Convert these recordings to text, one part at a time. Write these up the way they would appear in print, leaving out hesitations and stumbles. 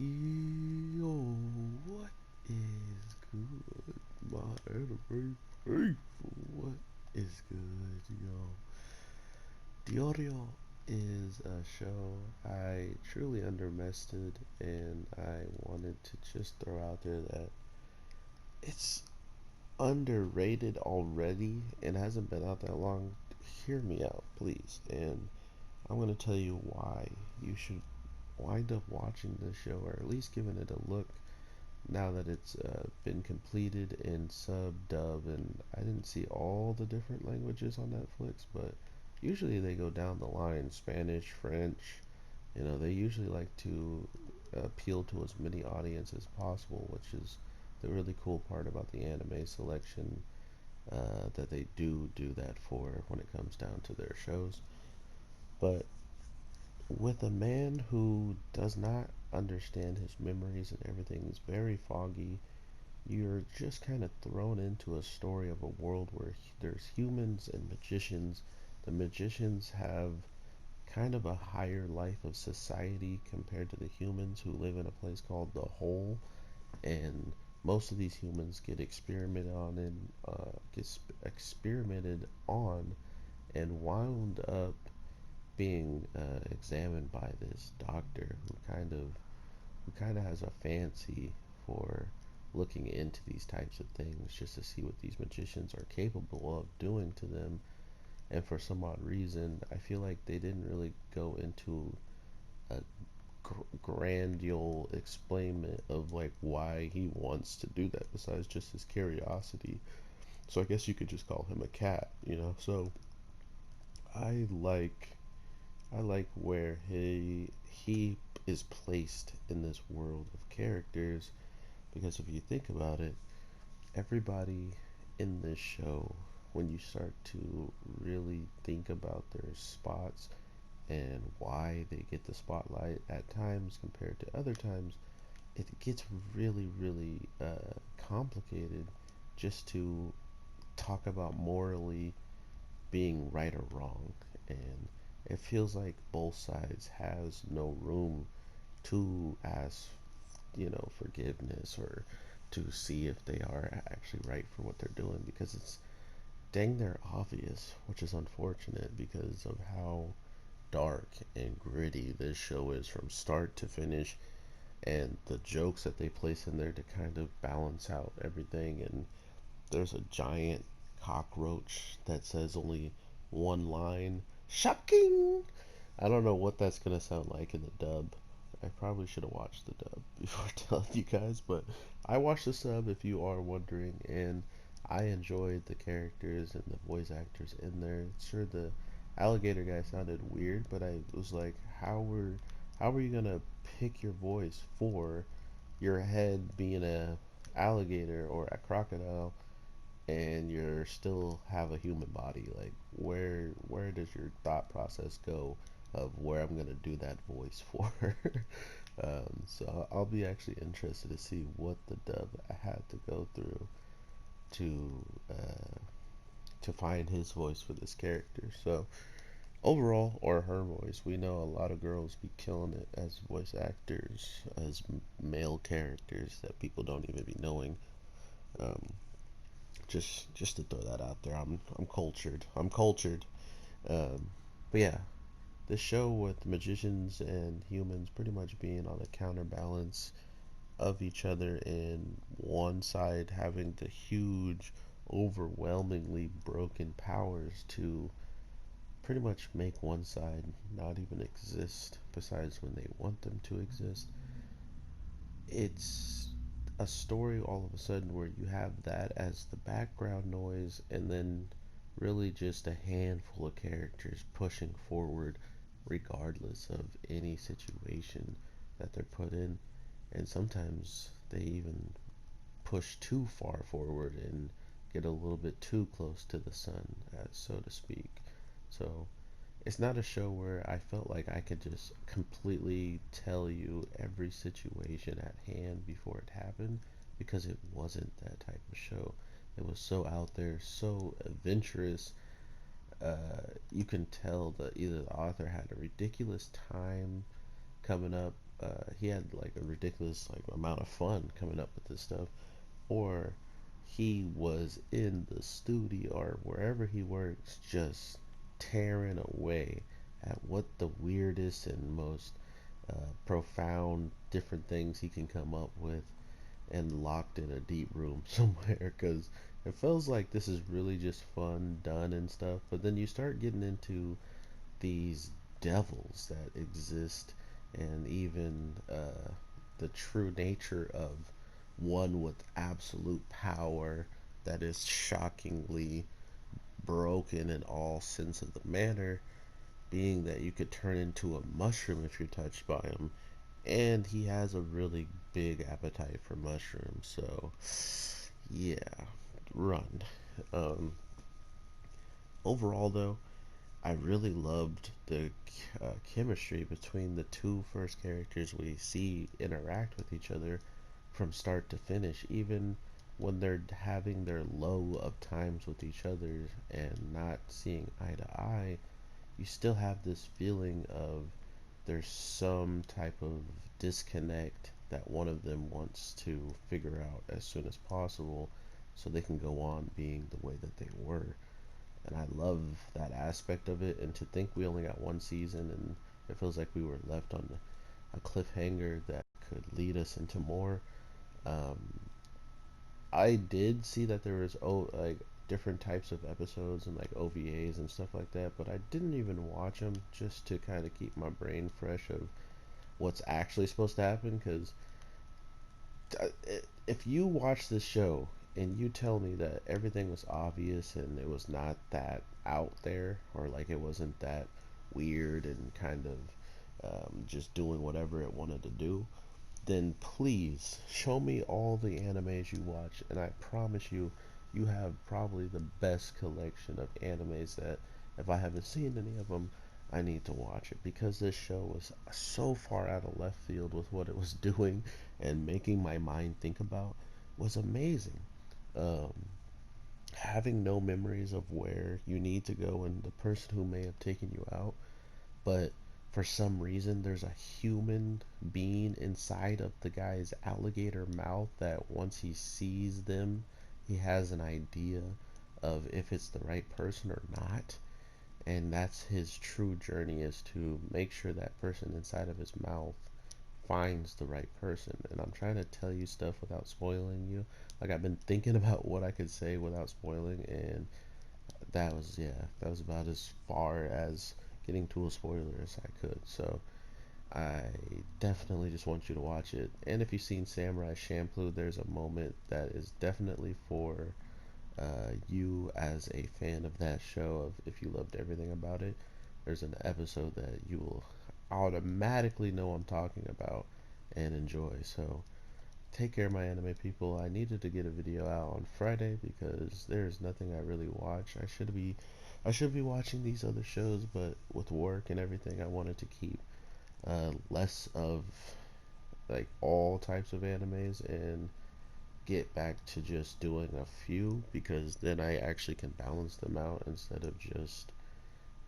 Yo, what is good, my anime people? What is good, yo? Diorio is a show I truly underestimated, and I wanted to just throw out there that it's underrated already and hasn't been out that long. Hear me out, please, and I'm gonna tell you why you should wind up watching this show or at least giving it a look now that it's been completed in sub dub. And I didn't see all the different languages on Netflix, but usually they go down the line: Spanish, French. They usually like to appeal to as many audience as possible, which is the really cool part about the anime selection, that they do that for when it comes down to their shows. But with a man who does not understand his memories and everything is very foggy, you're just kind of thrown into a story of a world where there's humans and magicians. The magicians have kind of a higher life of society compared to the humans who live in a place called the Hole, and most of these humans get experimented on and wound up being examined by this doctor who kind of has a fancy for looking into these types of things just to see what these magicians are capable of doing to them. And for some odd reason, I feel like they didn't really go into a grandiose explainment of like why he wants to do that besides just his curiosity. So I guess you could just call him a cat. So I like I like where he is placed in this world of characters, because if you think about it, everybody in this show, when you start to really think about their spots and why they get the spotlight at times compared to other times, it gets really, really complicated just to talk about morally being right or wrong. And it feels like both sides has no room to ask, forgiveness or to see if they are actually right for what they're doing, because it's dang they're obvious, which is unfortunate because of how dark and gritty this show is from start to finish, and the jokes that they place in there to kind of balance out everything. And there's a giant cockroach that says only one line: shocking. I don't know what that's gonna sound like in the dub. I probably should have watched the dub before telling you guys, but I watched the sub if you are wondering, and I enjoyed the characters and the voice actors in there. Sure, the alligator guy sounded weird, but I was like, how were you gonna pick your voice for your head being a alligator or a crocodile, and you're still have a human body? Like, where does your thought process go of where I'm gonna do that voice for? So I'll be actually interested to see what the dub had to go through to uh, to find his voice for this character. So overall, or her voice, we know a lot of girls be killing it as voice actors, as male characters that people don't even be knowing. Um, just to throw that out there, I'm cultured. I'm cultured. Um, but yeah, this show with magicians and humans pretty much being on a counterbalance of each other, and one side having the huge, overwhelmingly broken powers to pretty much make one side not even exist besides when they want them to exist. It's a story all of a sudden where you have that as the background noise, and then really just a handful of characters pushing forward regardless of any situation that they're put in. And sometimes they even push too far forward and get a little bit too close to the sun, as so to speak. So it's not a show where I felt like I could just completely tell you every situation at hand before it happened, because it wasn't that type of show. It was so out there, so adventurous. You can tell that either the author had a ridiculous time coming up he had like a ridiculous like amount of fun coming up with this stuff, or he was in the studio or wherever he works just tearing away at what the weirdest and most profound different things he can come up with, and locked in a deep room somewhere, because it feels like this is really just fun done and stuff, but then you start getting into these devils that exist, and even the true nature of one with absolute power that is shockingly broken in all sense of the manner, being that you could turn into a mushroom if you're touched by him, and he has a really big appetite for mushrooms. So yeah, run. um, Overall though, I really loved the chemistry between the two first characters we see interact with each other from start to finish, even when they're having their low of times with each other and not seeing eye to eye. You still have this feeling of there's some type of disconnect that one of them wants to figure out as soon as possible so they can go on being the way that they were. And I love that aspect of it. And to think we only got one season, and it feels like we were left on a cliffhanger that could lead us into more. Um, I did see that there was like different types of episodes and like OVAs and stuff like that, but I didn't even watch them just to kind of keep my brain fresh of what's actually supposed to happen. Because if you watch this show and you tell me that everything was obvious and it was not that out there, or like it wasn't that weird and kind of just doing whatever it wanted to do, then please show me all the animes you watch, and I promise you, you have probably the best collection of animes that if I haven't seen any of them, I need to watch it, because this show was so far out of left field with what it was doing and making my mind think about was amazing. Um, Having no memories of where you need to go and the person who may have taken you out, but for some reason there's a human being inside of the guy's alligator mouth that once he sees them, he has an idea of if it's the right person or not. And that's his true journey, is to make sure that person inside of his mouth finds the right person. And I'm trying to tell you stuff without spoiling you. Like, I've been thinking about what I could say without spoiling, and that was, yeah, that was about as far as getting to a spoiler as I could. So I definitely just want you to watch it. And if you've seen Samurai Champloo, there's a moment that is definitely for you as a fan of that show. Of if you loved everything about it, there's an episode that you will automatically know I'm talking about and enjoy. So take care, my anime people. I needed to get a video out on Friday because there's nothing I really watch. I should be watching these other shows, but with work and everything, I wanted to keep less of like all types of animes and get back to just doing a few, because then I actually can balance them out instead of just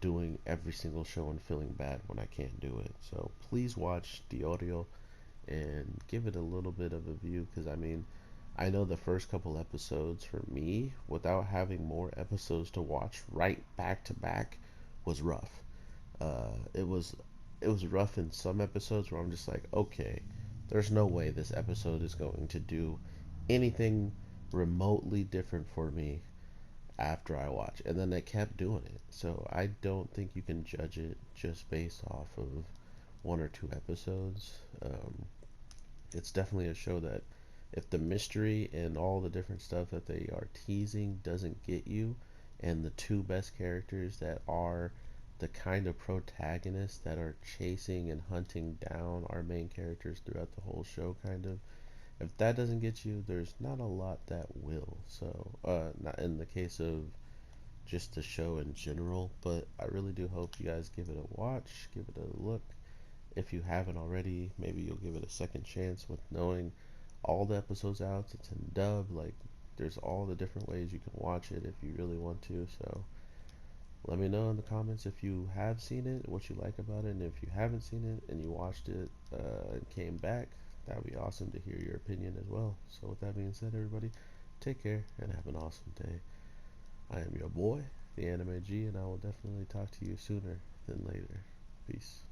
doing every single show and feeling bad when I can't do it. So please watch the audio and give it a little bit of a view, because I mean, I know the first couple episodes for me, without having more episodes to watch right back to back, was rough. It was rough in some episodes where I'm just like, okay, there's no way this episode is going to do anything remotely different for me after I watch. And then they kept doing it. So I don't think you can judge it just based off of one or two episodes. It's definitely a show that if the mystery and all the different stuff that they are teasing doesn't get you, and the two best characters that are the kind of protagonists that are chasing and hunting down our main characters throughout the whole show, kind of, if that doesn't get you, there's not a lot that will. So, not in the case of just the show in general, but I really do hope you guys give it a watch, give it a look. If you haven't already, maybe you'll give it a second chance with knowing all the episodes out. It's in dub. Like, there's all the different ways you can watch it if you really want to. So Let me know in the comments if you have seen it, what you like about it, and if you haven't seen it and you watched it and came back, that would be awesome to hear your opinion as well. So with that being said, everybody, take care and have an awesome day. I am your boy, the Anime G, and I will definitely talk to you sooner than later. Peace.